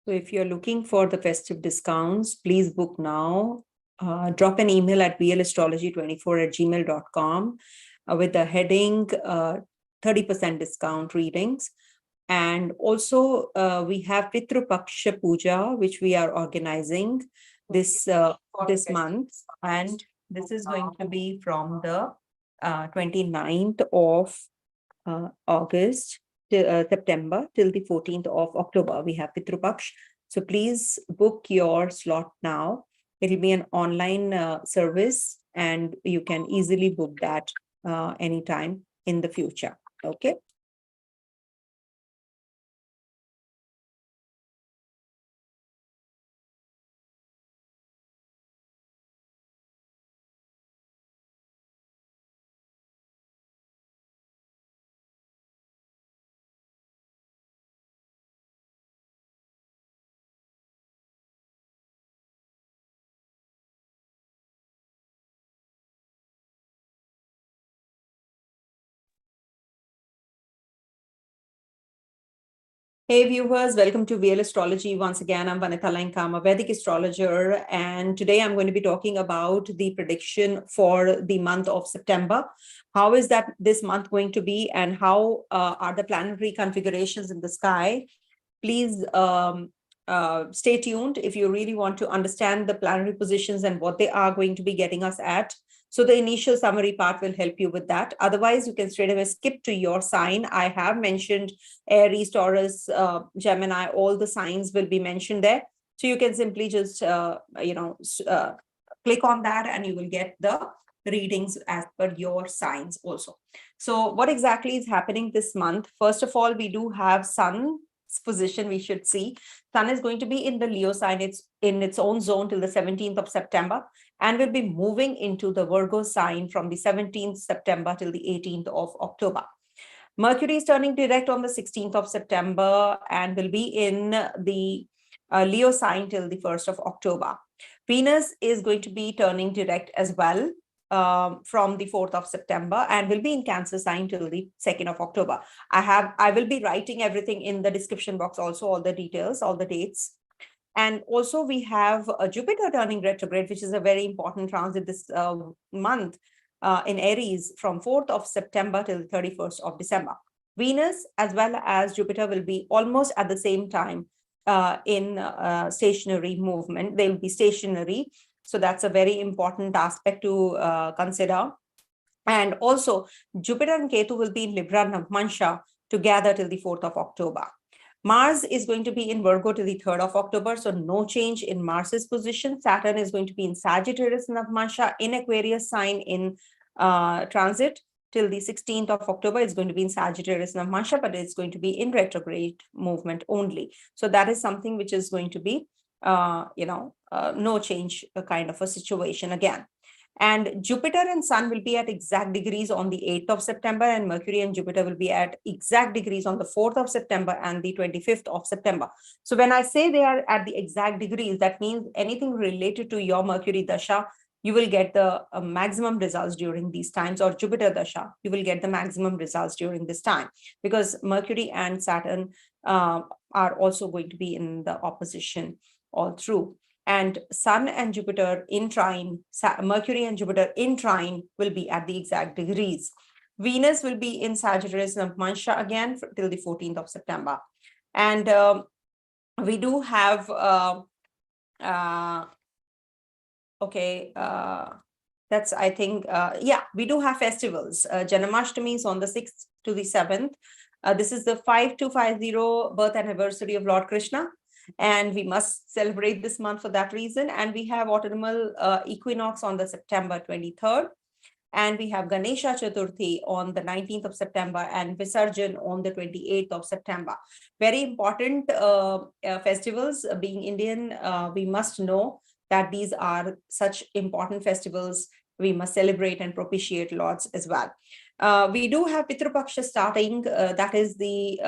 So if you're looking for the festive discounts, please book now. Drop an email at vlastrology24@gmail.com with the heading 30% discount readings. And also we have Pitru Paksha Puja, which we are organizing this month. And this is going to be from the 29th of August September till the 14th of October. We have Pitru Paksh. So please book your slot now. It'll be an online service and you can easily book that anytime in the future. Okay. Hey viewers, welcome to VL Astrology. Once again, I'm Vanitha Lankam, a Vedic astrologer, and today I'm going to be talking about the prediction for the month of September. How is that this month going to be, and how are the planetary configurations in the sky? Please stay tuned if you really want to understand the planetary positions and what they are going to be getting us at. So the initial summary part will help you with that. Otherwise, you can straight away skip to your sign. I have mentioned Aries, Taurus, Gemini, all the signs will be mentioned there. So you can simply just, click on that and you will get the readings as per your signs also. So what exactly is happening this month? First of all, we do have Sun's position. We should see Sun is going to be in the Leo sign. It's in its own zone till the 17th of September and will be moving into the Virgo sign from the 17th September till the 18th of October. Mercury is turning direct on the 16th of September and will be in the Leo sign till the 1st of October. Venus is going to be turning direct as well from the 4th of September and will be in Cancer sign till the 2nd of October. I will be writing everything in the description box also, all the details, all the dates. And also we have Jupiter turning retrograde, which is a very important transit this month in Aries from 4th of September till the 31st of December. Venus as well as Jupiter will be almost at the same time in stationary movement. They will be stationary. So that's a very important aspect to consider. And also Jupiter and Ketu will be in Libra and Navmansha together till the 4th of October. Mars is going to be in Virgo till the 3rd of October. So no change in Mars's position. Saturn is going to be in Sagittarius and Navmansha in Aquarius sign in transit till the 16th of October. It's going to be in Sagittarius and Navmansha, but it's going to be in retrograde movement only. So that is something which is going to be, no change kind of a situation again. And Jupiter and Sun will be at exact degrees on the 8th of September, and Mercury and Jupiter will be at exact degrees on the 4th of September and the 25th of September. So when I say they are at the exact degrees, that means anything related to your Mercury Dasha, you will get the maximum results during these times, or Jupiter Dasha, you will get the maximum results during this time, because Mercury and Saturn are also going to be in the opposition all through. And Sun and Jupiter in trine, Mercury and Jupiter in trine will be at the exact degrees. Venus will be in Sagittarius and Navmansha again till the 14th of September. And we do have, that's, I think, we do have festivals. Janmashtami is on the 6th to the 7th. This is the 5250 birth anniversary of Lord Krishna. And we must celebrate this month for that reason. And we have autumnal equinox on the September 23rd. And we have Ganesha Chaturthi on the 19th of September and Visarjan on the 28th of September. Very important festivals. Being Indian, we must know that these are such important festivals. We must celebrate and propitiate lords as well. We do have Pitru Paksha starting. That is the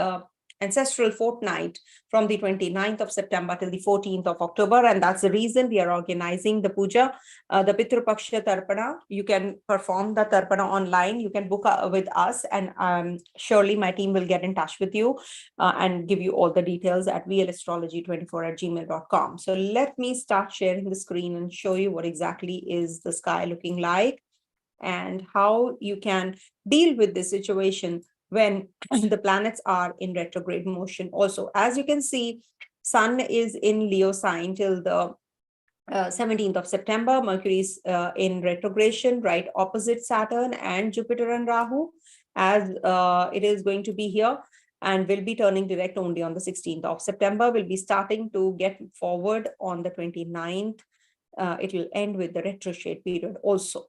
ancestral fortnight from the 29th of September till the 14th of October. And that's the reason we are organizing the puja, the Pitru Paksha Tarpana. You can perform the Tarpana online. You can book with us, and surely my team will get in touch with you and give you all the details at vlastrology24@gmail.com. So let me start sharing the screen and show you what exactly is the sky looking like and how you can deal with this situation when the planets are in retrograde motion. Also, as you can see, Sun is in Leo sign till the 17th of September. Mercury is in retrogression, right opposite Saturn and Jupiter and Rahu, as it is going to be here, and will be turning direct only on the 16th of September. Will be starting to get forward on the 29th. It will end with the retrograde period also.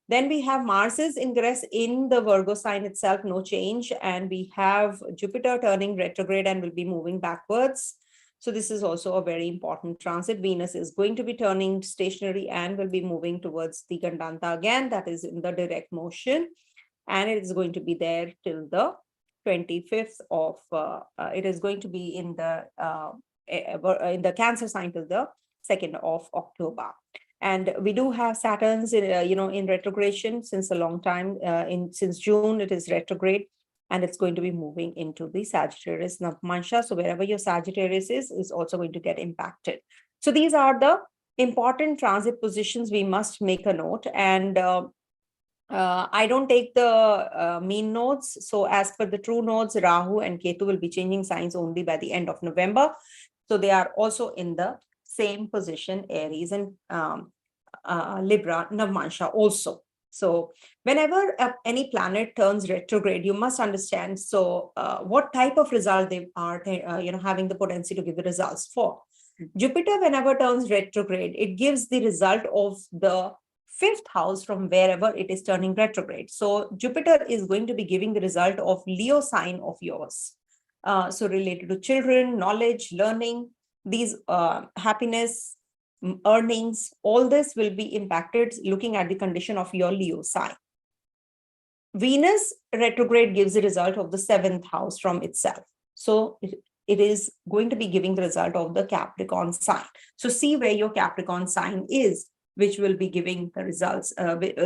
Then we have Mars's ingress in the Virgo sign itself, no change. And we have Jupiter turning retrograde and will be moving backwards. So this is also a very important transit. Venus is going to be turning stationary and will be moving towards the Gandanta again. That is in the direct motion. And it is going to be there till the 25th of, it is going to be in the Cancer sign till the 2nd of October. And we do have Saturn's, in retrogression since a long time. Since June, it is retrograde, and it's going to be moving into the Sagittarius Navmansha. So wherever your Sagittarius is also going to get impacted. So these are the important transit positions we must make a note. And I don't take the mean nodes. So as per the true nodes, Rahu and Ketu will be changing signs only by the end of November. So they are also in the same position, Aries and Libra, Navmansha also. So whenever any planet turns retrograde, you must understand, so what type of result they are having the potency to give the results for. Jupiter, whenever turns retrograde, it gives the result of the 5th house from wherever it is turning retrograde. So Jupiter is going to be giving the result of Leo sign of yours. So related to children, knowledge, learning, these happiness, earnings, all this will be impacted looking at the condition of your Leo sign. Venus retrograde gives the result of the 7th house from itself. So it is going to be giving the result of the Capricorn sign. So see where your Capricorn sign is, which will be giving the results.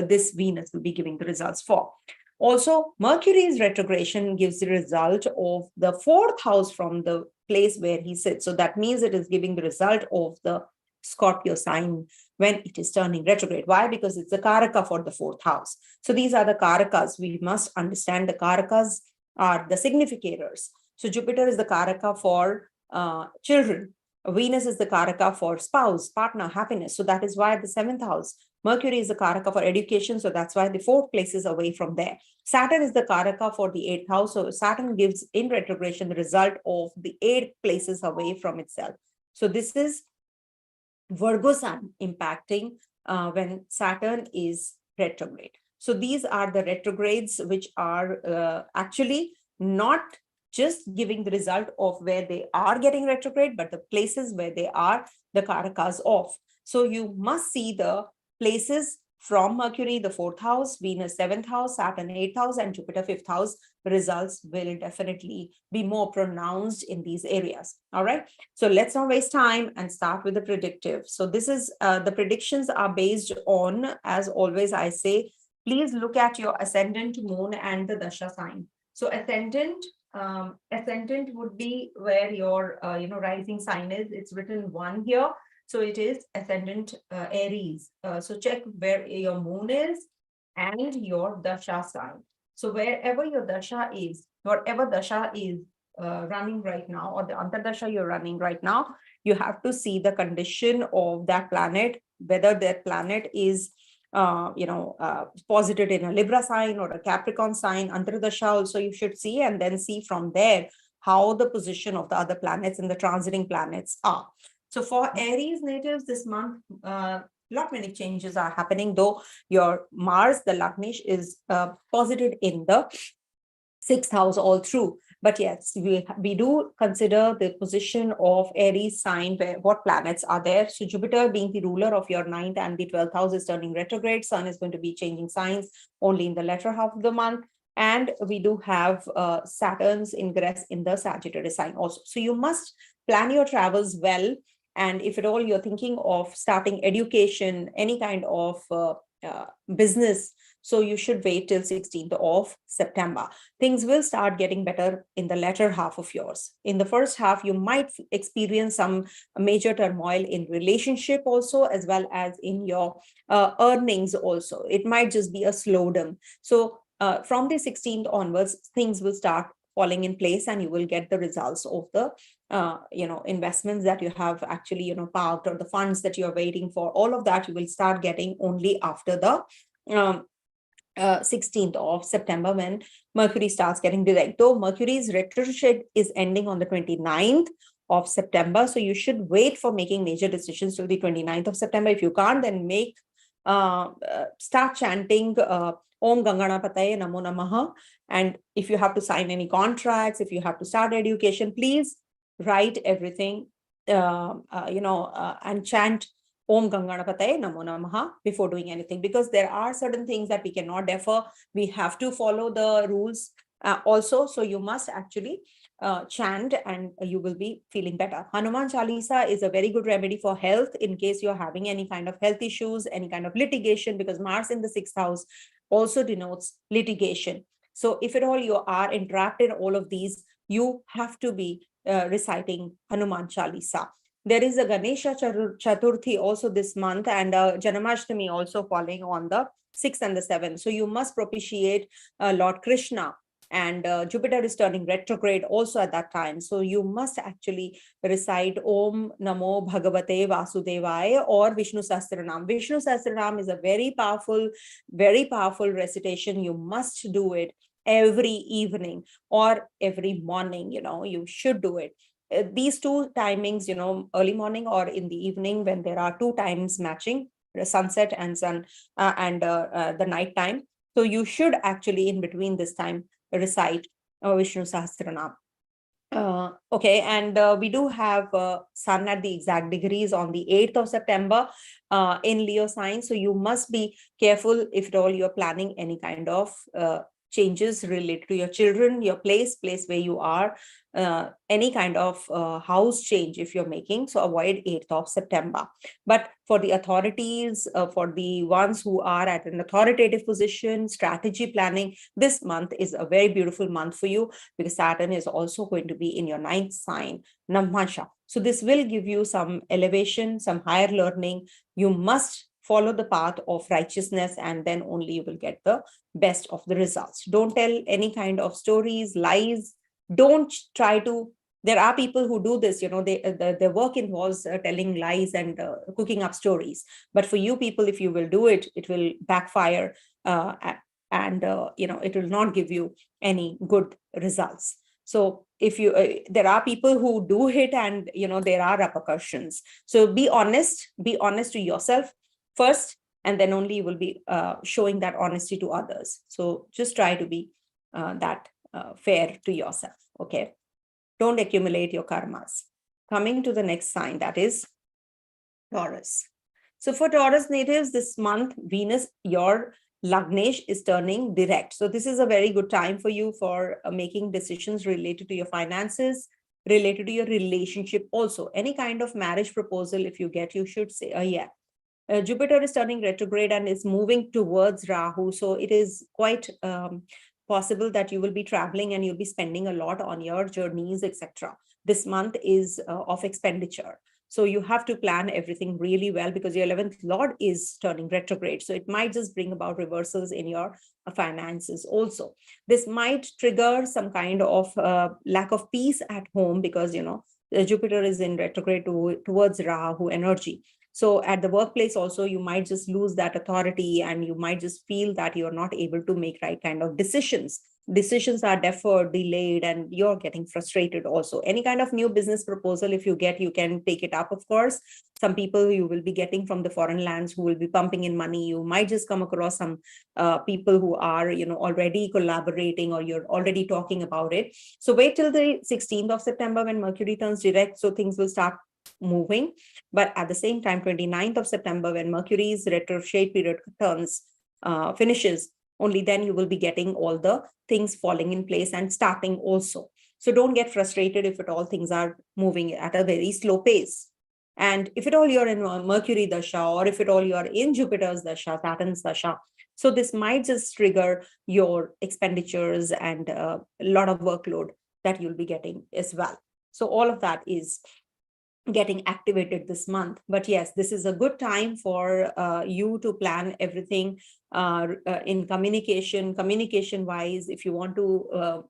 This Venus will be giving the results for. Also, Mercury's retrogression gives the result of the 4th house from the place where he sits. So that means it is giving the result of the Scorpio sign when it is turning retrograde. Why? Because it's the Karaka for the 4th house. So these are the Karakas. We must understand the Karakas are the significators. So Jupiter is the Karaka for children. Venus is the Karaka for spouse, partner, happiness. So that is why the 7th house. Mercury is the Karaka for education. So that's why the 4th place is away from there. Saturn is the Karaka for the 8th house. So Saturn gives in retrogression the result of the 8 places away from itself. So this is Virgo sun impacting when Saturn is retrograde. So these are the retrogrades which are actually not just giving the result of where they are getting retrograde, but the places where they are the Karakas of. So you must see the places from Mercury, the 4th house, Venus, 7th house, Saturn, 8th house, and Jupiter, 5th house. The results will definitely be more pronounced in these areas. All right. So let's not waste time and start with the predictive. So this is the predictions are based on, as always, I say, please look at your ascendant, moon, and the Dasha sign. So ascendant would be where your rising sign is. It's written 1 here. So it is ascendant Aries. So check where your moon is and your Dasha sign. So wherever your Dasha is, whatever Dasha is running right now, or the Antardasha you're running right now, you have to see the condition of that planet, whether that planet is posited in a Libra sign or a Capricorn sign. Antardasha also you should see, and then see from there how the position of the other planets and the transiting planets are. So for Aries natives this month, lot many changes are happening, though your Mars, the Lagnish, is posited in the 6th house all through. But yes, we do consider the position of Aries sign, where what planets are there. So Jupiter, being the ruler of your 9th and the 12th house, is turning retrograde. Sun is going to be changing signs only in the latter half of the month. And we do have Saturn's ingress in the Sagittarius sign also. So you must plan your travels well. And if at all you're thinking of starting education, any kind of business, so you should wait till 16th of September. Things will start getting better in the latter half of yours. In the first half, you might experience some major turmoil in relationship also, as well as in your earnings also. It might just be a slowdown. So from the 16th onwards, things will start falling in place, and you will get the results of the investments that you have actually parked, or the funds that you're waiting for. All of that you will start getting only after the 16th of September, when Mercury starts getting direct. Though Mercury's retrograde is ending on the 29th of September, so you should wait for making major decisions till the 29th of September. If you can't, then start chanting Om Ganganapataye Namo Namaha. And if you have to sign any contracts, if you have to start education, please write everything, and chant Om Ganganapataye Namo Namaha before doing anything, because there are certain things that we cannot defer. We have to follow the rules also. So you must actually chant, and you will be feeling better. Hanuman Chalisa is a very good remedy for health in case you're having any kind of health issues, any kind of litigation, because Mars in the 6th house also denotes litigation. So if at all you are entrapped in all of these, you have to be reciting Hanuman Chalisa. There is a Ganesha Chaturthi also this month, and Janamashtami also falling on the 6th and the 7th. So you must propitiate Lord Krishna, and Jupiter is turning retrograde also at that time. So you must actually recite Om Namo Bhagavate Vasudevaya or Vishnu Sahasranam. Vishnu Sahasranam is a very powerful recitation. You must do it every evening or every morning. You should do it. These two timings, early morning or in the evening, when there are two times matching, the sunset and the night time. So you should actually, in between this time, recite Vishnu Sahasranam. Okay, and we do have Sun at the exact degrees on the 8th of September in Leo sign. So you must be careful if at all you're planning any kind of changes related to your children, your place where you are, any kind of house change if you're making. So avoid 8th of September. But for the authorities, for the ones who are at an authoritative position, strategy planning, this month is a very beautiful month for you, because Saturn is also going to be in your 9th sign, Navmasha. So this will give you some elevation, some higher learning. You must follow the path of righteousness, and then only you will get the best of the results. Don't tell any kind of stories, lies. Don't try to. There are people who do this, their work involves telling lies and cooking up stories. But for you people, if you will do it, it will backfire, and it will not give you any good results. So if you, there are people who do it, and there are repercussions. So be honest to yourself first, and then only you will be showing that honesty to others. So just try to be that fair to yourself. Okay. Don't accumulate your karmas. Coming to the next sign, that is Taurus. So for Taurus natives, this month, Venus, your Lagnesh, is turning direct. So this is a very good time for you for making decisions related to your finances, related to your relationship also. Any kind of marriage proposal, if you get, you should say, yeah. Jupiter is turning retrograde and is moving towards Rahu. So it is quite possible that you will be traveling and you'll be spending a lot on your journeys, etc. This month is of expenditure. So you have to plan everything really well, because your 11th Lord is turning retrograde. So it might just bring about reversals in your finances also. This might trigger some kind of lack of peace at home, because, Jupiter is in retrograde towards Rahu energy. So at the workplace also, you might just lose that authority, and you might just feel that you're not able to make right kind of decisions. Decisions are deferred, delayed, and you're getting frustrated also. Any kind of new business proposal, if you get, you can take it up, of course. Some people you will be getting from the foreign lands who will be pumping in money. You might just come across some people who are, already collaborating, or you're already talking about it. So wait till the 16th of September when Mercury turns direct, so things will start moving. But at the same time, 29th of September, when Mercury's retrograde period finishes, Only then you will be getting all the things falling in place and starting also. So don't get frustrated if at all things are moving at a very slow pace. And if at all you're in Mercury Dasha, or if at all you are in Jupiter's Dasha, Saturn's Dasha, so this might just trigger your expenditures and a lot of workload that you'll be getting as well. So all of that is getting activated this month. But yes, this is a good time for you to plan everything in communication wise. If you want to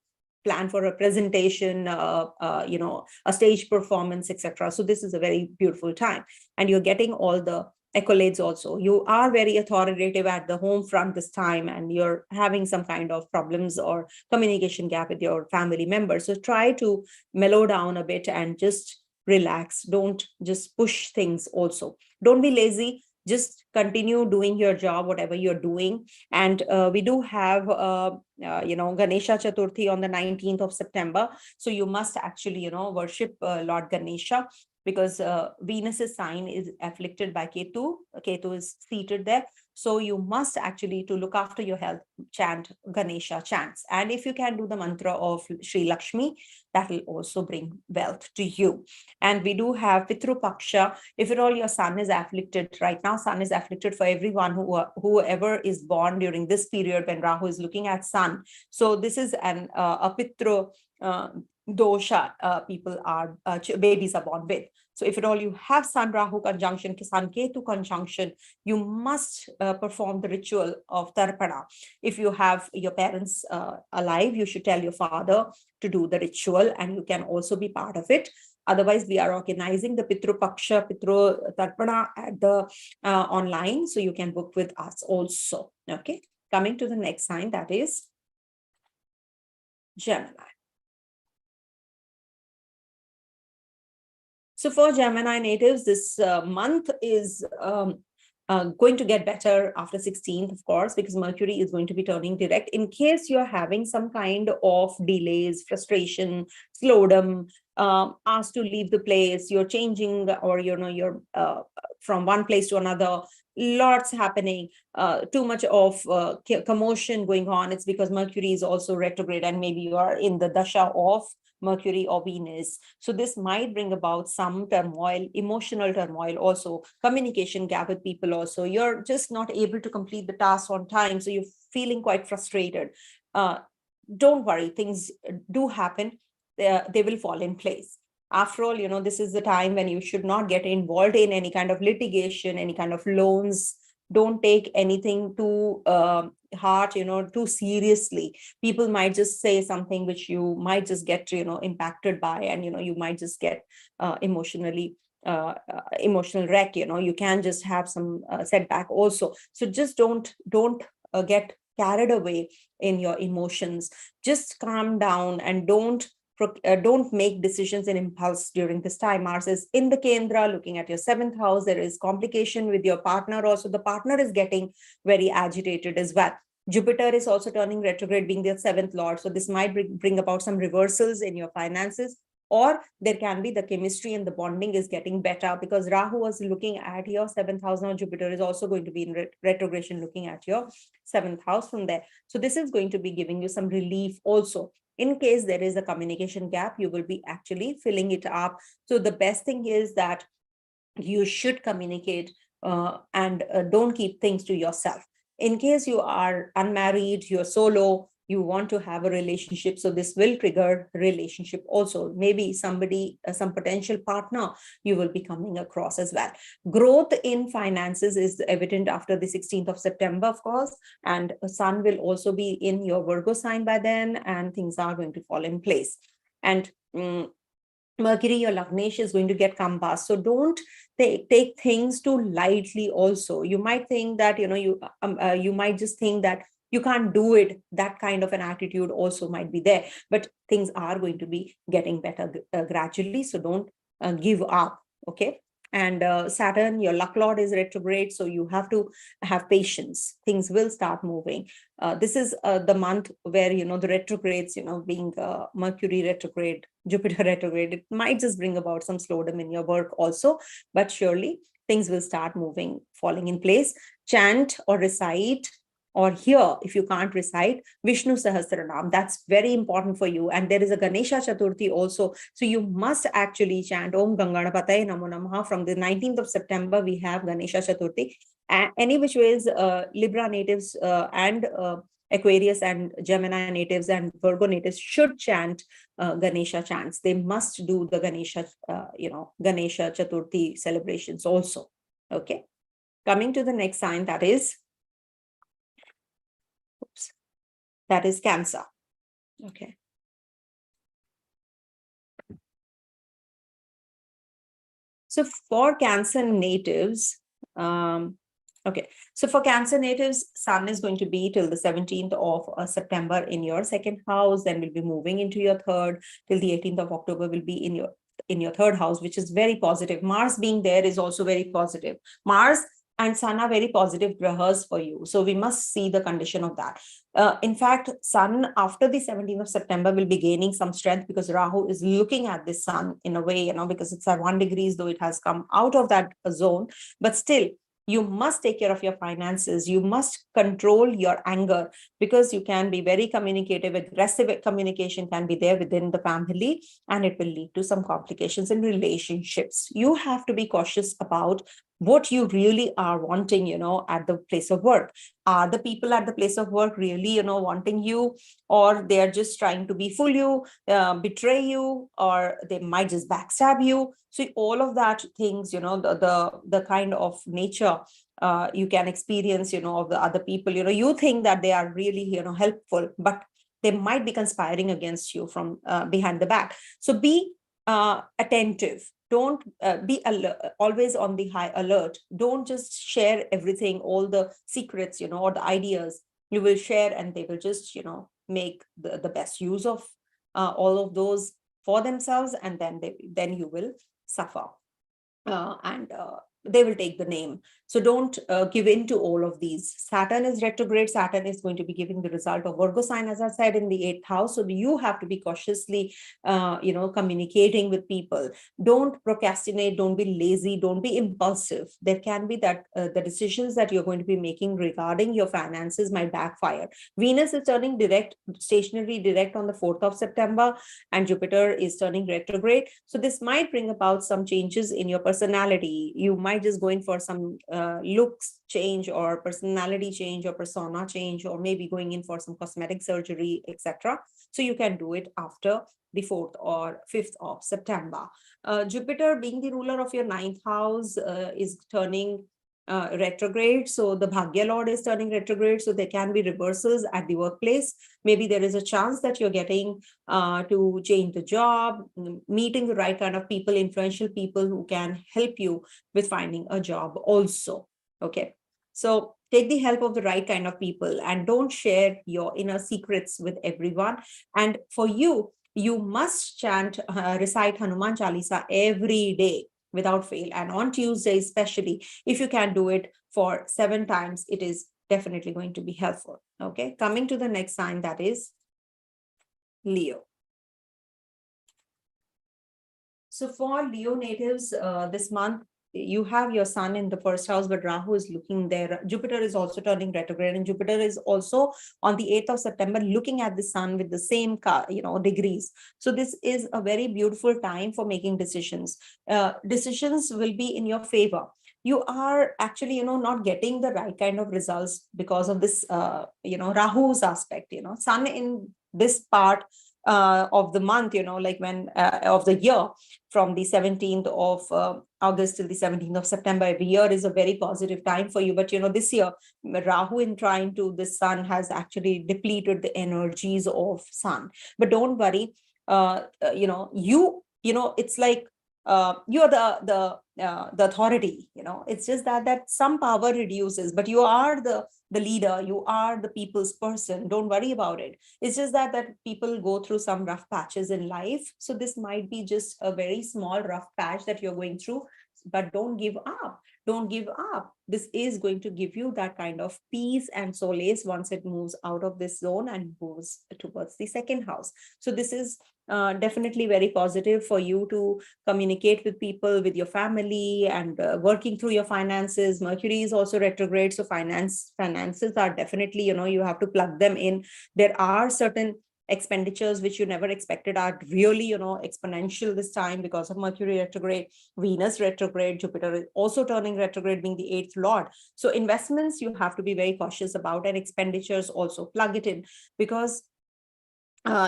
plan for a presentation, a stage performance, etc. So this is a very beautiful time, and you're getting all the accolades also. You are very authoritative at the home front this time, and you're having some kind of problems or communication gap with your family members. So try to mellow down a bit and just relax. Don't just push things also. Don't be lazy. Just continue doing your job, whatever you're doing. And we do have, Ganesha Chaturthi on the 19th of September. So you must actually, worship Lord Ganesha, because Venus's sign is afflicted by Ketu. Ketu is seated there. So you must actually, to look after your health, chant Ganesha chants. And if you can do the mantra of Shri Lakshmi, that will also bring wealth to you. And we do have Pitru Paksha. If at all your sun is afflicted, right now sun is afflicted for everyone whoever is born during this period when Rahu is looking at sun. So this is a Pitru dosha babies are born with. So if at all you have Sun Rahu conjunction, Sun Ketu conjunction, you must perform the ritual of Tarpana. If you have your parents alive, you should tell your father to do the ritual, and you can also be part of it. Otherwise, we are organizing the Pitru Paksha, Pitru Tarpana at the online, so you can book with us also. Okay, coming to the next sign, that is Gemini. So for Gemini natives, this month is going to get better after 16th, of course, because Mercury is going to be turning direct. In case you're having some kind of delays, frustration, slowdown, asked to leave the place, you're changing, or you're from one place to another, lots happening, too much of commotion going on, it's because Mercury is also retrograde, and maybe you are in the dasha of Mercury or Venus. So this might bring about some turmoil, emotional turmoil, also communication gap with people. Also, you're just not able to complete the task on time, so you're feeling quite frustrated. Don't worry, things do happen. They will fall in place. After all, this is the time when you should not get involved in any kind of litigation, any kind of loans. Don't take anything too heart, too seriously. People might just say something which you might just get, impacted by, and, you might just get emotional wreck. You can just have some setback also. So just don't get carried away in your emotions. Just calm down and don't make decisions in impulse during this time. Mars is in the Kendra, looking at your 7th house. There is complication with your partner also. The partner is getting very agitated as well. Jupiter is also turning retrograde, being their 7th lord. So this might bring about some reversals in your finances, or there can be the chemistry and the bonding is getting better, because Rahu was looking at your 7th house. Now Jupiter is also going to be in retrogression, looking at your 7th house from there. So this is going to be giving you some relief also. In case there is a communication gap, you will be actually filling it up. So the best thing is that you should communicate and don't keep things to yourself. In case you are unmarried, you're solo, you want to have a relationship, so this will trigger relationship also. Maybe somebody, some potential partner you will be coming across as well. Growth in finances is evident after the 16th of September, of course, and sun will also be in your Virgo sign by then, and things are going to fall in place. And Mercury, your Lagnesh, is going to get compass. So don't take things too lightly also. You might think that, you might just think that you can't do it. That kind of an attitude also might be there. But things are going to be getting better gradually. So don't give up, okay? And Saturn, your luck lord, is retrograde. So you have to have patience. Things will start moving. This is the month where, the retrogrades, being Mercury retrograde, Jupiter retrograde, it might just bring about some slowdown in your work also. But surely things will start moving, falling in place. Chant or recite or hear, if you can't recite Vishnu Sahasranam, that's very important for you. And there is a Ganesha Chaturthi also. So you must actually chant Om Ganganapataye Namo Namaha. From the 19th of September, we have Ganesha Chaturthi. Any which ways, Libra natives and Aquarius and Gemini natives and Virgo natives should chant Ganesha chants. They must do the Ganesha, Ganesha Chaturthi celebrations also. Okay. Coming to the next sign, that is Cancer. Okay. So for Cancer natives, so for Cancer natives, Sun is going to be till the 17th of September in your second house, then will be moving into your third till the 18th of October will be in your third house, which is very positive. Mars being there is also very positive. Mars and Sun are very positive grahas for you. So we must see the condition of that. In fact, Sun after the 17th of September will be gaining some strength because Rahu is looking at the Sun in a way, because it's at 1 degrees, though it has come out of that zone, but still, you must take care of your finances. You must control your anger because you can be very communicative. Aggressive communication can be there within the family and it will lead to some complications in relationships. You have to be cautious about what you really are wanting, at the place of work. Are the people at the place of work really, wanting you, or they are just trying to fool you, betray you, or they might just backstab you? So all of that things, the kind of nature you can experience, of the other people, you think that they are really, helpful, but they might be conspiring against you from behind the back. So be attentive. Don't be always on the high alert. Don't just share everything, all the secrets, or the ideas you will share, and they will just, make the best use of all of those for themselves, and then you will suffer. And they will take the name. So don't give in to all of these. Saturn is retrograde. Saturn is going to be giving the result of Virgo sign, as I said, in the 8th house. So you have to be cautiously, communicating with people. Don't procrastinate. Don't be lazy. Don't be impulsive. There can be that the decisions that you're going to be making regarding your finances might backfire. Venus is turning stationary direct on the 4th of September, and Jupiter is turning retrograde. So this might bring about some changes in your personality. You might just go in for some looks change or personality change or persona change, or maybe going in for some cosmetic surgery, etc. So you can do it after the 4th or 5th of September. Jupiter, being the ruler of your 9th house, is turning retrograde. So the Bhagya Lord is turning retrograde. So there can be reversals at the workplace. Maybe there is a chance that you're getting to change the job, meeting the right kind of people, influential people who can help you with finding a job also. Okay. So take the help of the right kind of people and don't share your inner secrets with everyone. And for you, you must recite Hanuman Chalisa every day without fail. And on Tuesday, especially, if you can do it for 7 times, it is definitely going to be helpful. Okay. Coming to the next sign, that is Leo. So for Leo natives, this month, you have your Sun in the 1st house, but Rahu is looking there. Jupiter is also turning retrograde, and Jupiter is also on the 8th of September looking at the Sun with the same degrees. So this is a very beautiful time for making decisions. Decisions will be in your favor. You are actually, not getting the right kind of results because of this, Rahu's aspect. Sun in this part of the month, like when of the year, from the 17th of August till the 17th of September, every year is a very positive time for you. But, this year, Rahu in trine to the Sun has actually depleted the energies of Sun. But don't worry, it's like you're the authority, it's just that some power reduces, but you are the leader, you are the people's person. Don't worry about it. It's just that people go through some rough patches in life. So this might be just a very small rough patch that you're going through. but don't give up. Don't give up. This is going to give you that kind of peace and solace once it moves out of this zone and moves towards the second house. So this is definitely very positive for you to communicate with people, with your family, and working through your finances. Mercury is also retrograde, so finances are definitely, you have to plug them in. There are certain expenditures which you never expected are really, exponential this time because of Mercury retrograde, Venus retrograde, Jupiter is also turning retrograde, being the eighth lord. So investments you have to be very cautious about, and expenditures also plug it in, because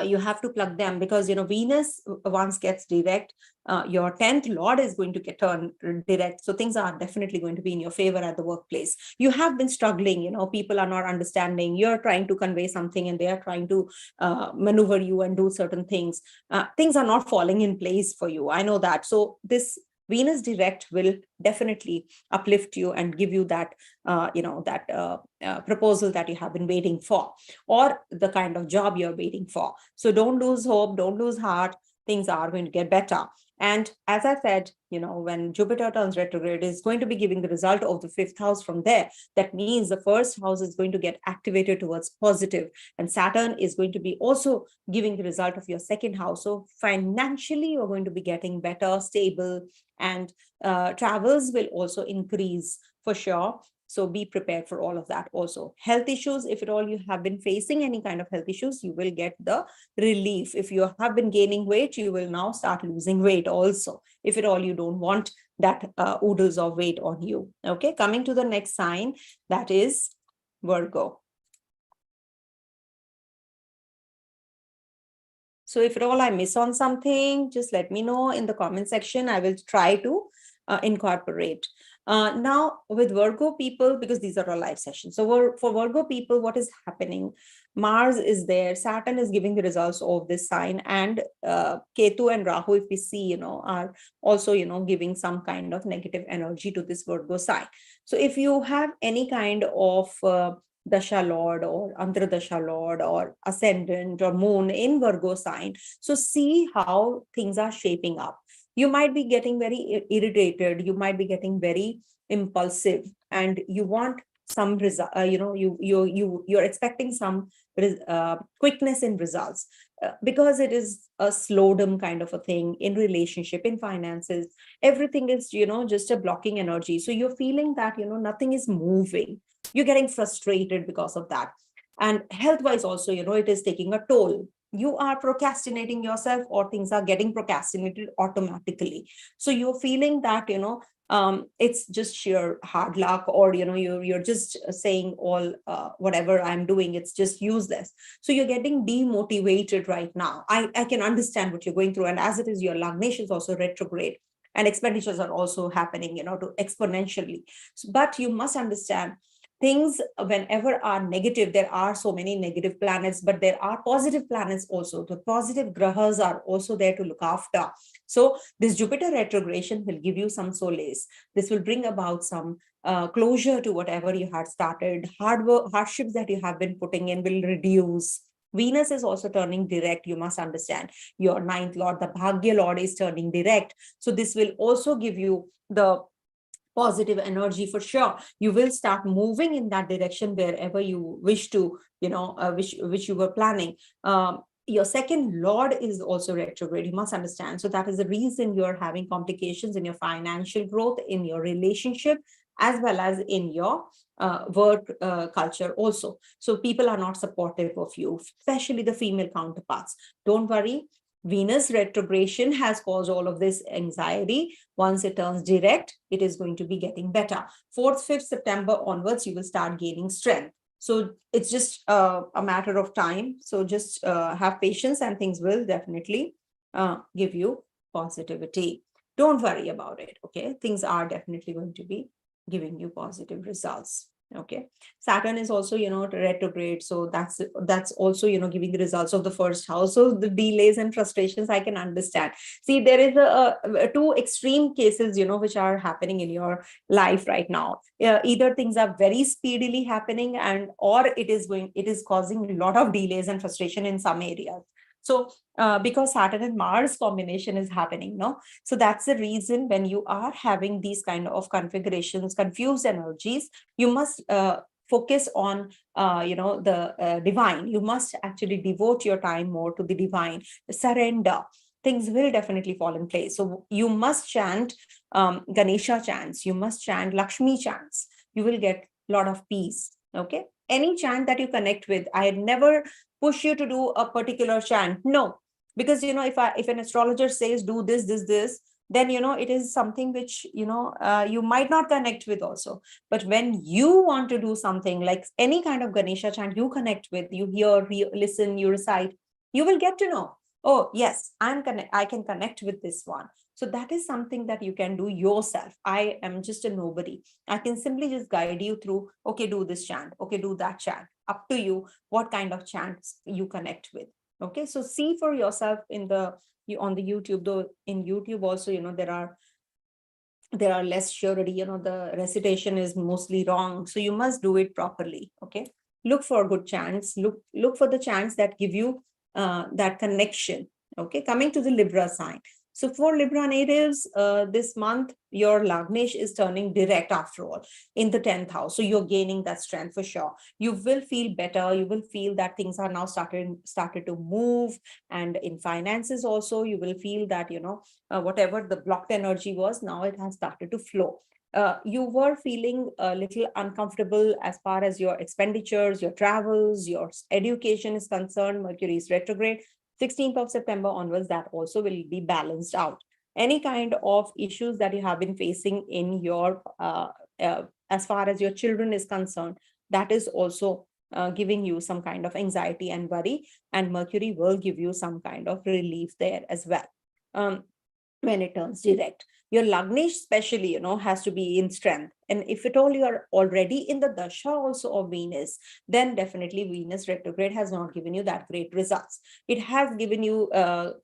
you have to plug them, because Venus once gets direct, your 10th lord is going to get turned direct, so things are definitely going to be in your favor at the workplace. You have been struggling, people are not understanding, you're trying to convey something and they are trying to maneuver you and do certain things. Things are not falling in place for you, I know that. So this Venus direct will definitely uplift you and give you that, proposal that you have been waiting for, or the kind of job you're waiting for. So don't lose hope, don't lose heart. Things are going to get better. And as I said, when Jupiter turns retrograde, is going to be giving the result of the fifth house from there. That means the first house is going to get activated towards positive, and Saturn is going to be also giving the result of your second house. So financially, you're going to be getting better, stable, and travels will also increase for sure. So be prepared for all of that. Also, health issues, if at all you have been facing any kind of health issues, you will get the relief. If you have been gaining weight, you will now start losing weight also, if at all you don't want that oodles of weight on you. Okay, coming to the next sign, that is Virgo. So if at all I miss on something, just let me know in the comment section. I will try to incorporate. Now with Virgo people, because these are all live sessions, so for Virgo people, what is happening? Mars is there, Saturn is giving the results of this sign, and Ketu and Rahu, if we see, are also, giving some kind of negative energy to this Virgo sign. So if you have any kind of Dasha Lord or Antradasha Lord or Ascendant or Moon in Virgo sign, so see how things are shaping up. You might be getting very irritated, you might be getting very impulsive, and you want some result, you're expecting some quickness in results, because it is a slowdom kind of a thing in relationship, in finances. Everything is, just a blocking energy. So you're feeling that, nothing is moving. You're getting frustrated because of that. And health wise also, it is taking a toll. You are procrastinating yourself, or things are getting procrastinated automatically. So you're feeling that, it's just sheer hard luck, or, you're just saying all, whatever I'm doing, it's just useless. So you're getting demotivated right now. I can understand what you're going through. And as it is, your Lagnesh is also retrograde, and expenditures are also happening, to exponentially. But you must understand, things whenever are negative, there are so many negative planets, but there are positive planets also. The positive grahas are also there to look after. So this Jupiter retrogression will give you some solace. This will bring about some closure to whatever you had started. Hardships that you have been putting in will reduce. Venus is also turning direct. You must understand, your ninth lord, the Bhagya lord, is turning direct. So this will also give you the positive energy for sure. You will start moving in that direction wherever you wish to, which you were planning. Your second lord is also retrograde, you must understand. So that is the reason you're having complications in your financial growth, in your relationship, as well as in your work culture also. So people are not supportive of you, especially the female counterparts. Don't worry. Venus retrogression has caused all of this anxiety. Once it turns direct, it is going to be getting better. 4th, 5th September onwards, you will start gaining strength. So it's just a matter of time. So just have patience, and things will definitely give you positivity. Don't worry about it, okay? Things are definitely going to be giving you positive results. Okay, Saturn is also, retrograde. So that's also, giving the results of the first house. So the delays and frustrations, I can understand. See, there is a two extreme cases, which are happening in your life right now. Either things are very speedily happening, or it is causing a lot of delays and frustration in some areas. So because Saturn and Mars combination is happening, no? So that's the reason when you are having these kind of configurations, confused energies, you must focus on, the divine. You must actually devote your time more to the divine, surrender. Things will definitely fall in place. So you must chant Ganesha chants. You must chant Lakshmi chants. You will get a lot of peace. Okay. Any chant that you connect with. I never push you to do a particular chant. No, because if an astrologer says do this, then it is something which you might not connect with also. But when you want to do something like any kind of Ganesha chant, you connect with, you hear, listen, you recite, you will get to know, oh yes, I can connect with this one. So that is something that you can do yourself. I am just a nobody. I can simply just guide you through, okay, do this chant, okay, do that chant. Up to you what kind of chants you connect with. Okay, so see for yourself on the YouTube. Though in YouTube also, there are less surety, the recitation is mostly wrong. So you must do it properly. Okay, look for good chants, look for the chants that give you that connection. Okay, coming to the Libra sign. So for Libra natives, this month, your Lagnesh is turning direct after all in the 10th house. So you're gaining that strength for sure. You will feel better. You will feel that things are now started to move. And in finances also, you will feel that, whatever the blocked energy was, now it has started to flow. You were feeling a little uncomfortable as far as your expenditures, your travels, your education is concerned. Mercury is retrograde. 16th of September onwards, that also will be balanced out. Any kind of issues that you have been facing in your, as far as your children is concerned, that is also giving you some kind of anxiety and worry, and Mercury will give you some kind of relief there as well. When it turns direct, your Lagnesh especially, has to be in strength. And if at all you are already in the Dasha also of Venus, then definitely Venus retrograde has not given you that great results. It has given you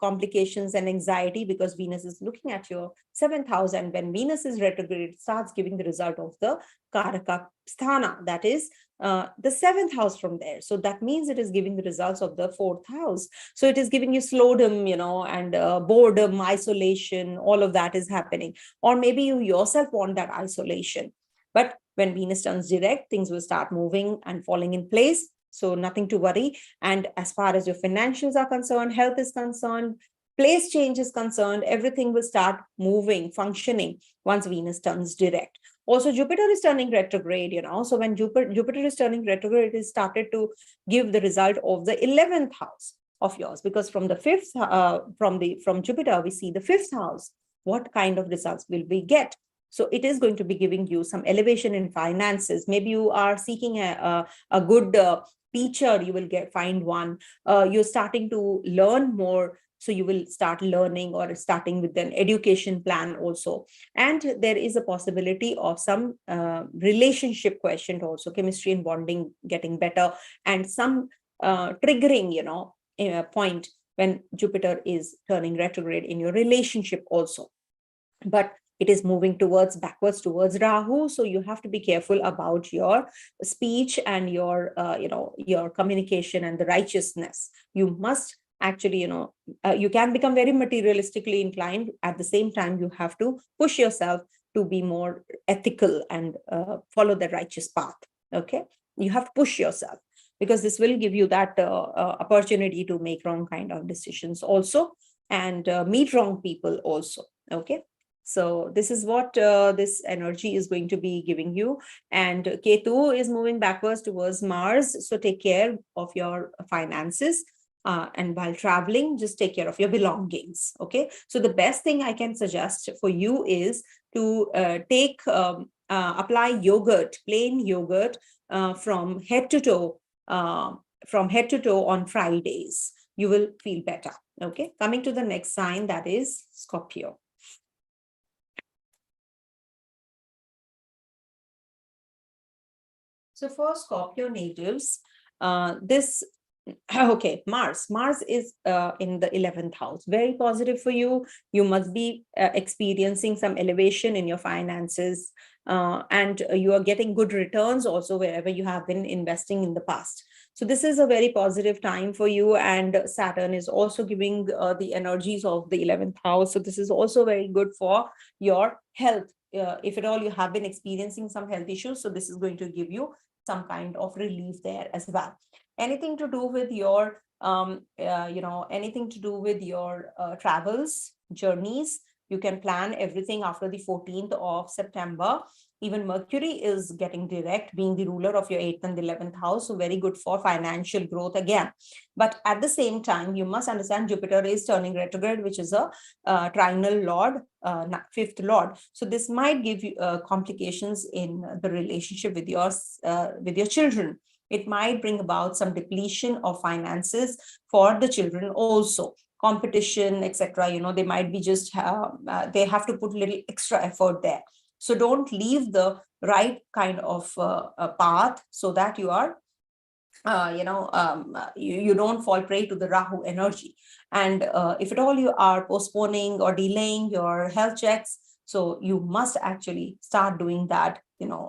complications and anxiety because Venus is looking at your 7th house. And when Venus is retrograde, it starts giving the result of the Karaka Sthana, that is the 7th house from there. So that means it is giving the results of the 4th house. So it is giving you slowdom, and boredom, isolation, all of that is happening. Or maybe you yourself want that isolation. But when Venus turns direct, things will start moving and falling in place. So nothing to worry. And as far as your financials are concerned, health is concerned, place change is concerned, everything will start moving, functioning once Venus turns direct. Also, Jupiter is turning retrograde, so when Jupiter is turning retrograde, it is started to give the result of the 11th house of yours, because from the 5th, from Jupiter, we see the 5th house. What kind of results will we get? So it is going to be giving you some elevation in finances. Maybe you are seeking a good teacher, you will find one. You're starting to learn more. So you will start learning or starting with an education plan also. And there is a possibility of some relationship quotient also, chemistry and bonding getting better, and some triggering, point when Jupiter is turning retrograde in your relationship also. But it is moving backwards towards Rahu. So you have to be careful about your speech and your, your communication and the righteousness. You must actually, you can become very materialistically inclined. At the same time, you have to push yourself to be more ethical and follow the righteous path. Okay. You have to push yourself, because this will give you that opportunity to make wrong kind of decisions also, and meet wrong people also. Okay. So this is what this energy is going to be giving you. And Ketu is moving backwards towards Mars. So take care of your finances. And while traveling, just take care of your belongings. Okay. So the best thing I can suggest for you is to apply yogurt, plain yogurt, from head to toe on Fridays. You will feel better. Okay. Coming to the next sign, that is Scorpio. So for Scorpio natives, Mars is in the 11th house, very positive for you. You must be experiencing some elevation in your finances, and you are getting good returns also wherever you have been investing in the past. So this is a very positive time for you, and Saturn is also giving the energies of the 11th house. So this is also very good for your health. If at all you have been experiencing some health issues, so this is going to give you some kind of relief there as well. Anything to do with your anything to do with your travels, journeys, you can plan everything after the 14th of September. Even Mercury is getting direct, being the ruler of your 8th and 11th house. So very good for financial growth again. But at the same time, you must understand Jupiter is turning retrograde, which is a trinal lord, fifth lord. So this might give you complications in the relationship with your children. It might bring about some depletion of finances for the children also. Competition, etc. They might be just, they have to put a little extra effort there. So don't leave the right kind of path so that you are, you don't fall prey to the Rahu energy. And if at all you are postponing or delaying your health checks, so you must actually start doing that,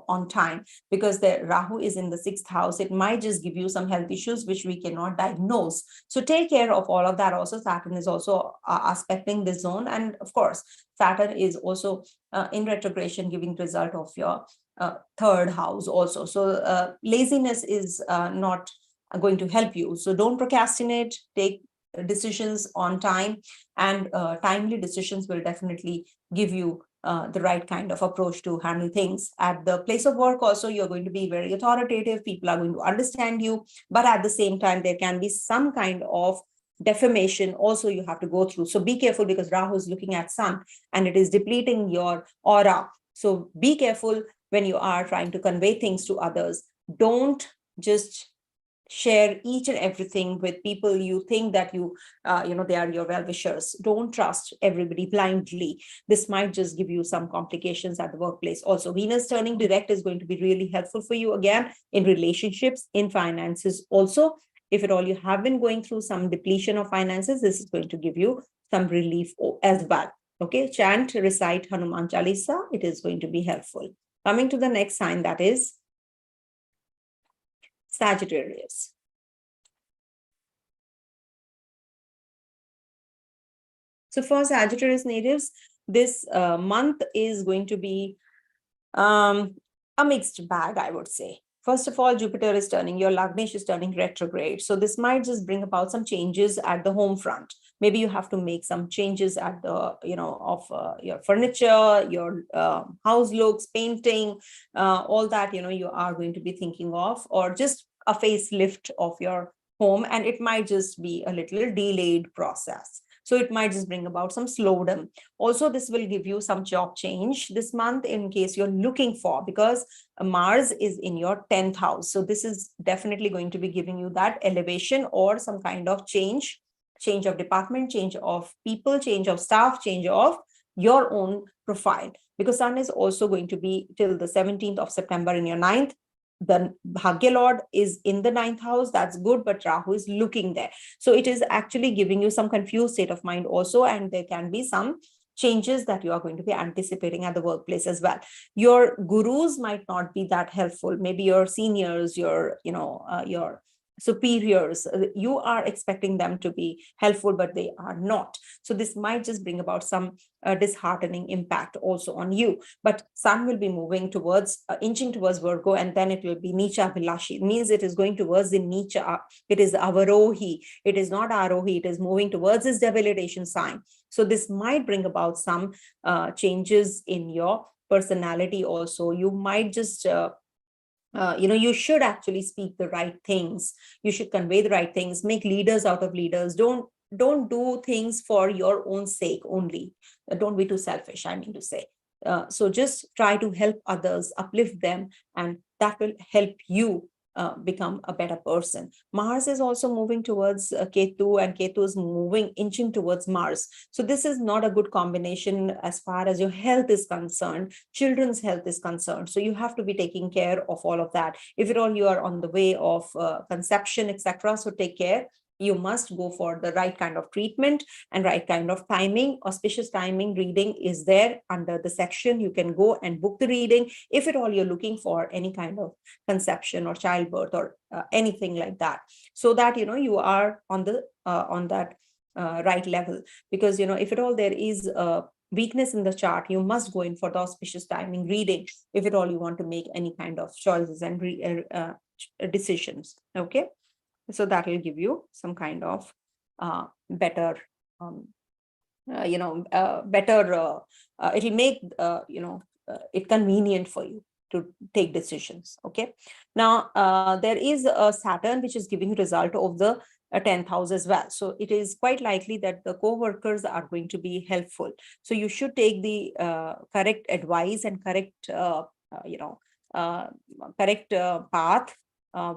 on time, because the Rahu is in the 6th house. It might just give you some health issues which we cannot diagnose. So take care of all of that. Also, Saturn is also aspecting this zone. And of course, Saturn is also in retrogression, giving result of your 3rd house also. So laziness is not going to help you. So don't procrastinate, take decisions on time, and timely decisions will definitely give you the right kind of approach to handle things. At the place of work also, you're going to be very authoritative. People are going to understand you, but at the same time, there can be some kind of defamation also you have to go through. So be careful, because Rahu is looking at Sun and it is depleting your aura. So be careful when you are trying to convey things to others. Don't just share each and everything with people you think that they are your well-wishers. Don't trust everybody blindly. This might just give you some complications at the workplace. Also, Venus turning direct is going to be really helpful for you again in relationships, in finances also. If at all you have been going through some depletion of finances, this is going to give you some relief as well. Okay, chant, recite Hanuman Chalisa. It is going to be helpful. Coming to the next sign, that is Sagittarius. So for Sagittarius natives, this month is going to be a mixed bag, I would say. First of all, Jupiter is turning, your Lagnesh is turning retrograde. So this might just bring about some changes at the home front. Maybe you have to make some changes at the, your furniture, your house looks, painting, all that, you are going to be thinking of, or just a facelift of your home. And it might just be a little delayed process. So it might just bring about some slowdown. Also, this will give you some job change this month in case you're looking for, because Mars is in your 10th house. So this is definitely going to be giving you that elevation or some kind of change of department, change of people, change of staff, change of your own profile. Because Sun is also going to be till the 17th of September in your 9th. The Bhagya Lord is in the 9th house. That's good, but Rahu is looking there. So it is actually giving you some confused state of mind also, and there can be some changes that you are going to be anticipating at the workplace as well. Your gurus might not be that helpful. Maybe your seniors, your superiors, you are expecting them to be helpful, but they are not. So this might just bring about some disheartening impact also on you. But Sun will be moving towards, inching towards Virgo, and then it will be Nicha Vilashi. It means it is going towards the Nicha. It is Avarohi. It is not Arohi. It is moving towards this debilitation sign. So this might bring about some changes in your personality also. You might just you should actually speak the right things. You should convey the right things, make leaders out of leaders. Don't do things for your own sake only. Don't be too selfish, I mean to say. So just try to help others, uplift them, and that will help you become a better person. Mars is also moving towards Ketu, and Ketu is inching towards Mars. So this is not a good combination as far as your health is concerned, children's health is concerned. So you have to be taking care of all of that. If at all you are on the way of conception, etc., so take care you must go for the right kind of treatment and right kind of timing. Auspicious timing reading is there under the section. You can go and book the reading if at all you're looking for any kind of conception or childbirth or anything like that, so that you are on that right level. Because if at all there is a weakness in the chart, you must go in for the auspicious timing reading if at all you want to make any kind of choices and decisions. Okay, so that will give you some kind of better better it'll make it convenient for you to take decisions. Okay, now there is a Saturn which is giving result of the 10th house as well, so it is quite likely that the co-workers are going to be helpful. So you should take the correct advice and correct correct path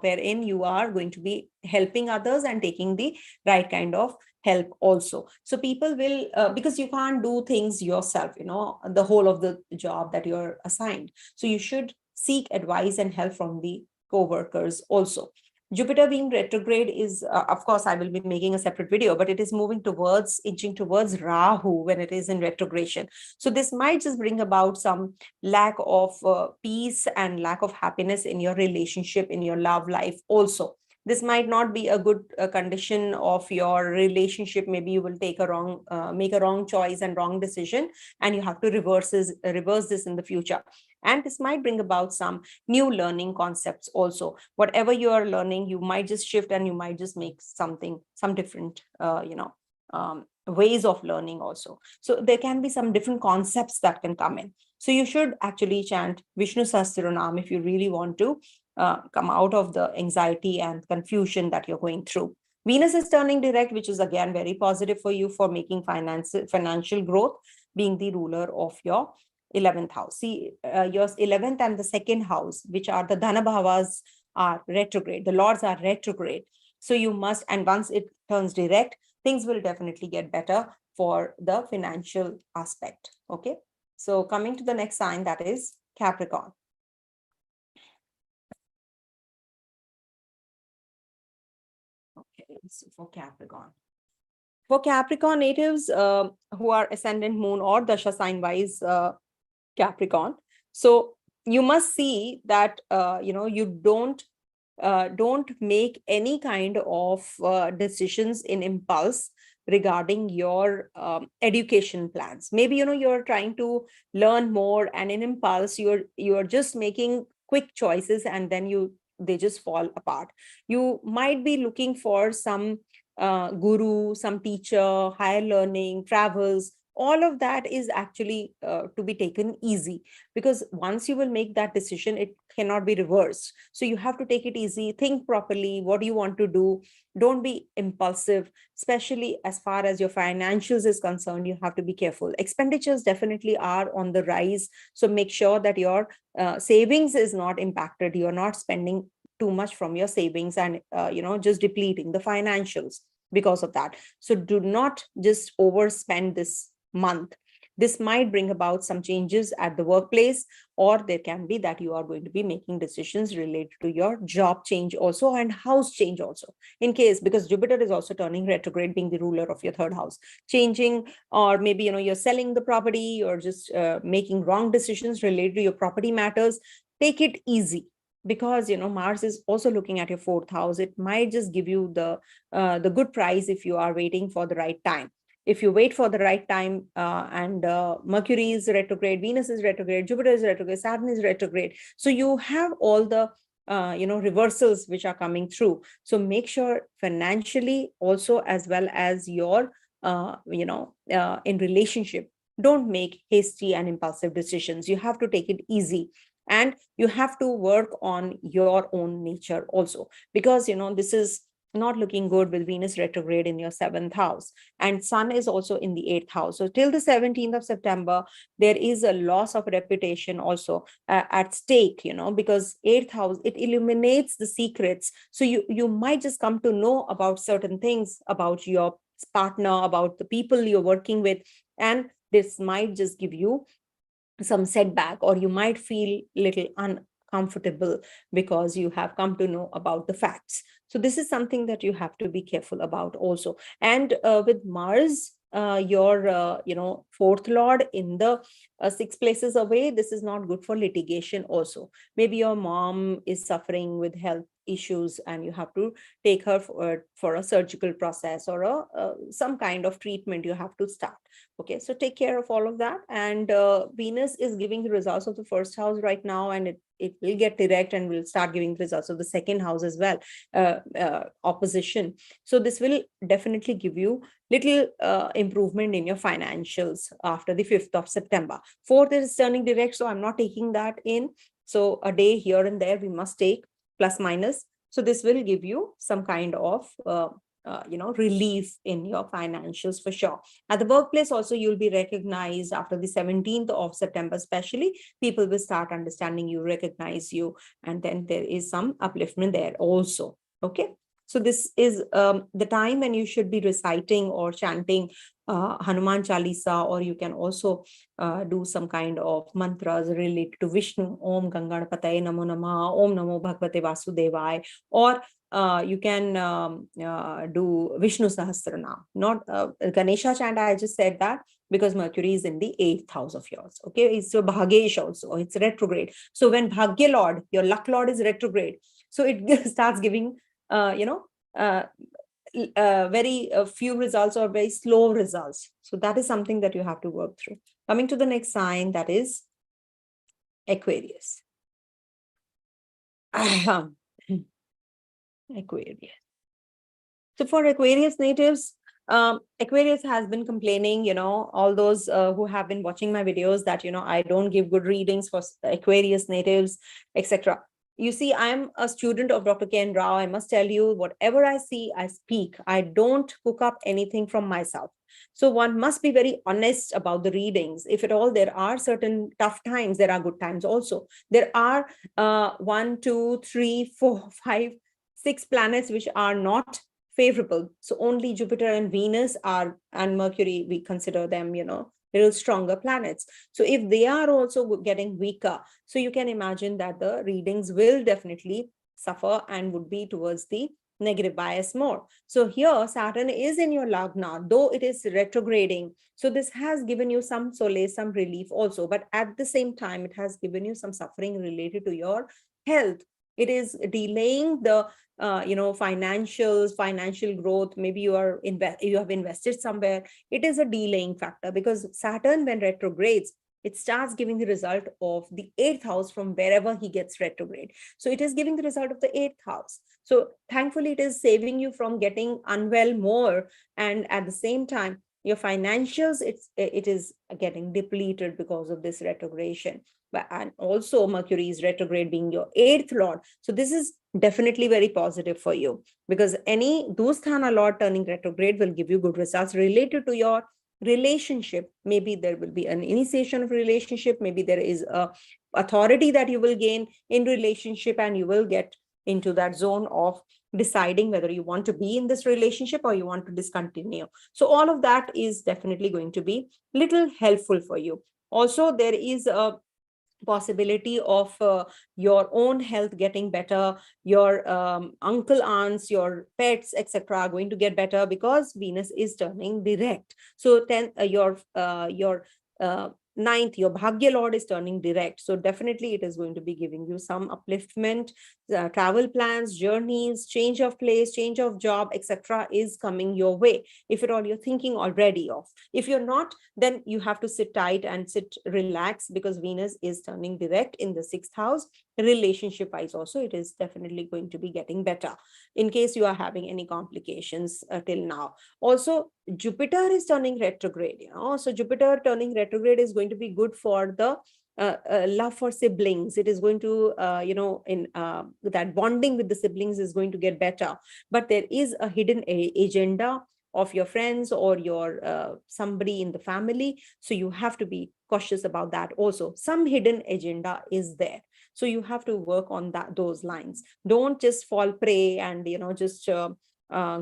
wherein you are going to be helping others and taking the right kind of help also. So people will, because you can't do things yourself, the whole of the job that you're assigned. So you should seek advice and help from the co-workers also. Jupiter being retrograde is, of course, I will be making a separate video, but it is inching towards Rahu when it is in retrogression. So this might just bring about some lack of peace and lack of happiness in your relationship, in your love life also. This might not be a good condition of your relationship. Maybe you will make a wrong choice and wrong decision, and you have to reverse this in the future. And this might bring about some new learning concepts also. Whatever you are learning, you might just shift and you might just make some different, ways of learning also. So there can be some different concepts that can come in. So you should actually chant Vishnu Sahasranam if you really want to come out of the anxiety and confusion that you're going through. Venus is turning direct, which is again very positive for you for making financial growth, being the ruler of your 11th house. See, your 11th and the second house, which are the Dhanabhavas, are retrograde. The lords are retrograde. So you must, and once it turns direct, things will definitely get better for the financial aspect. Okay. So coming to the next sign, that is Capricorn. Okay, so for Capricorn. For Capricorn natives who are ascendant moon or Dasha sign wise Capricorn, so you must see that you don't make any kind of decisions in impulse regarding your education plans. Maybe you're trying to learn more, and in impulse you're just making quick choices, and then they just fall apart. You might be looking for some guru, some teacher, higher learning, travels. All of that is actually to be taken easy, because once you will make that decision, it cannot be reversed. So you have to take it easy, think properly what do you want to do. Don't be impulsive, especially as far as your financials is concerned. You have to be careful. Expenditures definitely are on the rise, so make sure that your savings is not impacted. You're not spending too much from your savings and just depleting the financials because of that. So do not just overspend this month. This might bring about some changes at the workplace, or there can be that you are going to be making decisions related to your job change also and house change also, in case, because Jupiter is also turning retrograde, being the ruler of your third house, changing, or maybe you're selling the property, or just making wrong decisions related to your property matters. Take it easy, because Mars is also looking at your fourth house. It might just give you the good price if you are waiting for the right time. If you wait for the right time, and Mercury is retrograde, Venus is retrograde, Jupiter is retrograde, Saturn is retrograde, so you have all the reversals which are coming through. So make sure financially also, as well as your in relationship, don't make hasty and impulsive decisions. You have to take it easy, and you have to work on your own nature also, because this is not looking good with Venus retrograde in your 7th house, and Sun is also in the 8th house. So till the 17th of September, there is a loss of reputation also at stake, because 8th house, it illuminates the secrets. So you might just come to know about certain things about your partner, about the people you're working with, and this might just give you some setback, or you might feel little uncomfortable because you have come to know about the facts. So this is something that you have to be careful about also. And with Mars, your fourth lord in the 6 places away, this is not good for litigation also. Maybe your mom is suffering with health issues and you have to take her for a surgical process or some kind of treatment you have to start. Okay, so take care of all of that. And Venus is giving the results of the first house right now, and it will get direct and will start giving the results of the second house as well, opposition. So this will definitely give you little improvement in your financials after the 5th of September. 4th is turning direct, so I'm not taking that in. So a day here and there we must take, plus minus. So this will give you some kind of relief in your financials for sure. At the workplace also, you'll be recognized after the 17th of September, especially. People will start understanding you, recognize you, and then there is some upliftment there also. Okay. So this is the time when you should be reciting or chanting Hanuman Chalisa, or you can also do some kind of mantras related to Vishnu. Om Ganganapataye Namo Namah, Om Namo Bhagavate Vasudevaya, or you can do Vishnu Sahasranam. Not Ganesha chant, I just said that because Mercury is in the 8th house of yours. Okay, it's a Bhagesh also, it's retrograde. So when Bhagya Lord, your luck Lord, is retrograde, so it starts giving very few results or very slow results. So that is something that you have to work through. Coming to the next sign, that is Aquarius. Aquarius. So for Aquarius natives, Aquarius has been complaining, all those who have been watching my videos, that, I don't give good readings for Aquarius natives, etc. You see, I'm a student of Dr. Ken Rao. I must tell you, whatever I see, I speak. I don't cook up anything from myself. So one must be very honest about the readings. If at all there are certain tough times, there are good times also. There are 1, 2, 3, 4, 5, 6 planets which are not favorable. So only Jupiter and Venus are, and Mercury, we consider them, little stronger planets. So if they are also getting weaker, so you can imagine that the readings will definitely suffer and would be towards the negative bias more. So here Saturn is in your Lagna, though it is retrograding. So this has given you some solace, some relief also, but at the same time, it has given you some suffering related to your health. It is delaying the financial growth. Maybe you have invested somewhere. It is a delaying factor because Saturn, when retrogrades, it starts giving the result of the 8th house from wherever he gets retrograde. So it is giving the result of the 8th house. So thankfully, it is saving you from getting unwell more. And at the same time, your financials, it is getting depleted because of this retrogradation. And also Mercury is retrograde, being your 8th lord. So this is definitely very positive for you, because any Dusthana lord turning retrograde will give you good results related to your relationship. Maybe there will be an initiation of relationship. Maybe there is a authority that you will gain in relationship, and you will get into that zone of deciding whether you want to be in this relationship or you want to discontinue. So all of that is definitely going to be little helpful for you. Also, there is a possibility of your own health getting better. Your uncle, aunts, your pets, etc. are going to get better because Venus is turning direct. So your 9th, your Bhagya Lord is turning direct. So definitely it is going to be giving you some upliftment. Travel plans, journeys, change of place, change of job, etc. is coming your way. If at all you're thinking already of. If you're not, then you have to sit tight and relax, because Venus is turning direct in the 6th house. Relationship wise also, it is definitely going to be getting better in case you are having any complications till now. Also, Jupiter is turning retrograde, so Jupiter turning retrograde is going to be good for the love for siblings. It is going to, that bonding with the siblings is going to get better. But there is a hidden agenda of your friends or your somebody in the family. So you have to be cautious about that also. Some hidden agenda is there. So you have to work on those lines. Don't just fall prey and, just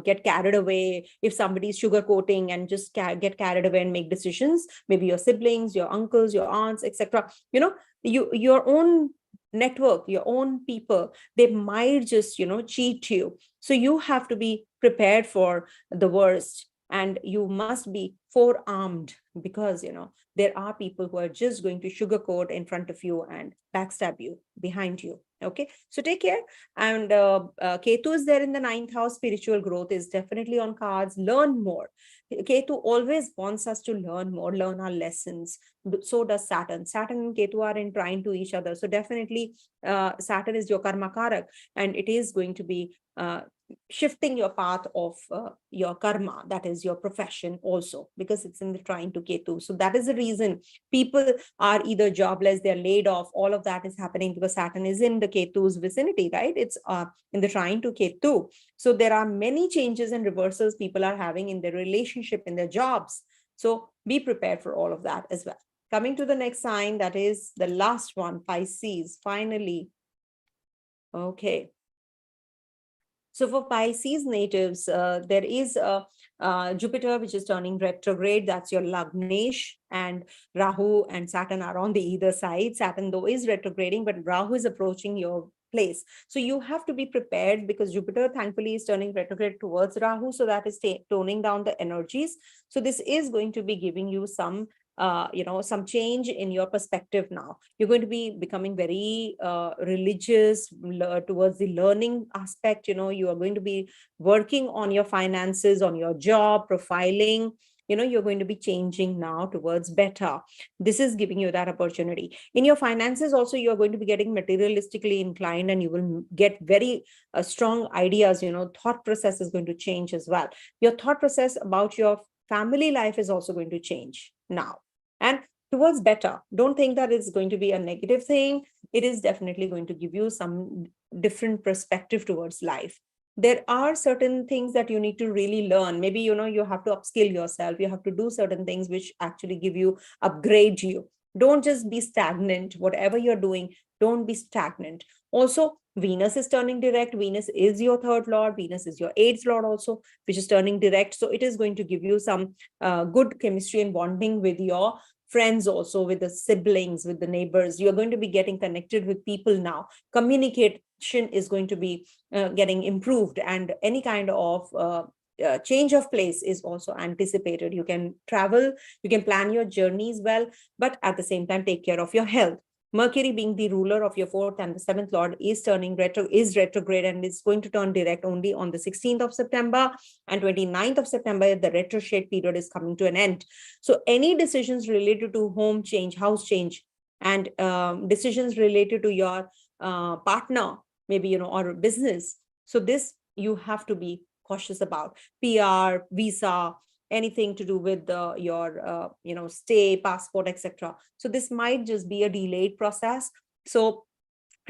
get carried away. If somebody is sugarcoating and just get carried away and make decisions, maybe your siblings, your uncles, your aunts, etc. Your own network, your own people, they might just, cheat you. So you have to be prepared for the worst, and you must be forearmed, because, there are people who are just going to sugarcoat in front of you and backstab you behind you. Okay, so take care. And Ketu is there in the ninth house. Spiritual growth is definitely on cards. Learn more. Ketu always wants us to learn more, learn our lessons. So does Saturn. Saturn and Ketu are in trine to each other. So definitely Saturn is your karma karak, and it is going to be shifting your path of your karma, that is your profession also, because it's in the trine to Ketu. So that is the reason people are either jobless, they're laid off. All of that is happening because Saturn is in the Ketu's vicinity, right? It's in the trine to Ketu. So there are many changes and reversals people are having in their relationship, in their jobs. So be prepared for all of that as well. Coming to the next sign, that is the last one, Pisces, finally. Okay. So for Pisces natives, there is a Jupiter, which is turning retrograde. That's your Lagnesh, and Rahu and Saturn are on the either side. Saturn, though, is retrograding, but Rahu is approaching your place. So you have to be prepared, because Jupiter, thankfully, is turning retrograde towards Rahu. So that is toning down the energies. So this is going to be giving you some some change in your perspective now. You're going to be becoming very religious towards the learning aspect. You are going to be working on your finances, on your job, profiling. You're going to be changing now towards better. This is giving you that opportunity. In your finances also, you're going to be getting materialistically inclined, and you will get very strong ideas. Thought process is going to change as well. Your thought process about your family life is also going to change now, and towards better. Don't think that it's going to be a negative thing. It is definitely going to give you some different perspective towards life. There are certain things that you need to really learn. Maybe, you have to upskill yourself. You have to do certain things which actually give you, upgrade you. Don't just be stagnant. Whatever you're doing, don't be stagnant. Also, Venus is turning direct. Venus is your third lord. Venus is your eighth lord also, which is turning direct. So it is going to give you some good chemistry and bonding with your friends, also with the siblings, with the neighbors. You're going to be getting connected with people now. Communication is going to be getting improved, and any kind of change of place is also anticipated. You can travel, you can plan your journeys well, but at the same time, take care of your health. Mercury, being the ruler of your fourth and the seventh lord, is turning retrograde, and is going to turn direct only on the 16th of September, and 29th of September, the retrograde period is coming to an end. So any decisions related to home change, house change, and decisions related to your partner, maybe, or business. So this you have to be cautious about. PR, visa, anything to do with your stay, passport, etc. So this might just be a delayed process. So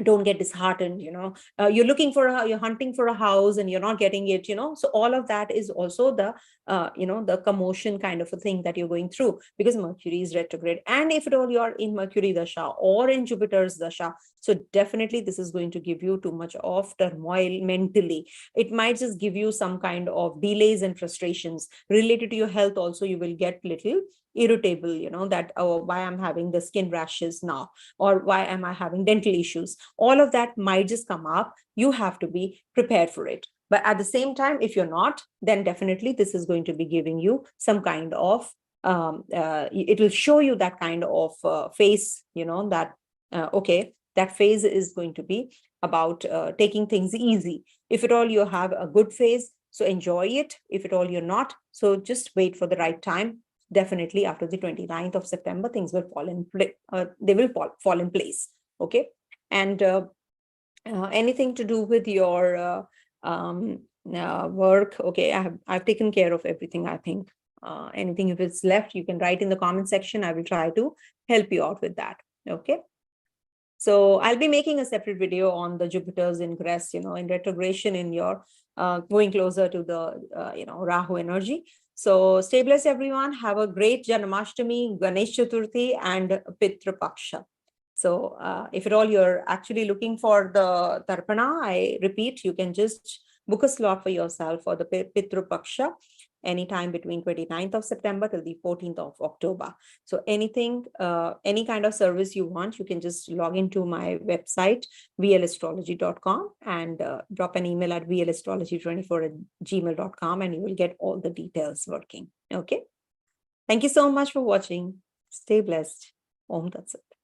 don't get disheartened. You're you're hunting for a house and you're not getting it. So all of that is also the the commotion kind of a thing that you're going through, because Mercury is retrograde. And if at all you're in Mercury dasha or in Jupiter's dasha, so definitely this is going to give you too much of turmoil mentally. It might just give you some kind of delays and frustrations related to your health. Also, you will get little irritable, that, oh, why I'm having the skin rashes now, or why am I having dental issues. All of that might just come up. You have to be prepared for it. But at the same time, if you're not, then definitely this is going to be giving you some kind of it will show you that kind of phase, that okay, that phase is going to be about taking things easy. If at all you have a good phase, so enjoy it. If at all you're not, so just wait for the right time. Definitely after the 29th of September, things will fall in place. They will fall in place. Okay. And anything to do with your work. Okay. I've taken care of everything, I think. Anything if it's left, you can write in the comment section. I will try to help you out with that. Okay. So I'll be making a separate video on the Jupiter's ingress, in retrogression in your going closer to the, Rahu energy. So stay blessed, everyone. Have a great Janmashtami, Ganesh Chaturthi, and Pitra Paksha. So if at all you're actually looking for the Tarpana, I repeat, you can just book a slot for yourself for the Pitru Paksha anytime between 29th of September till the 14th of October. So anything, any kind of service you want, you can just log into my website, vlastrology.com, and drop an email at vlastrology24@gmail.com, and you will get all the details working. Okay. Thank you so much for watching. Stay blessed. Om Tat Sat.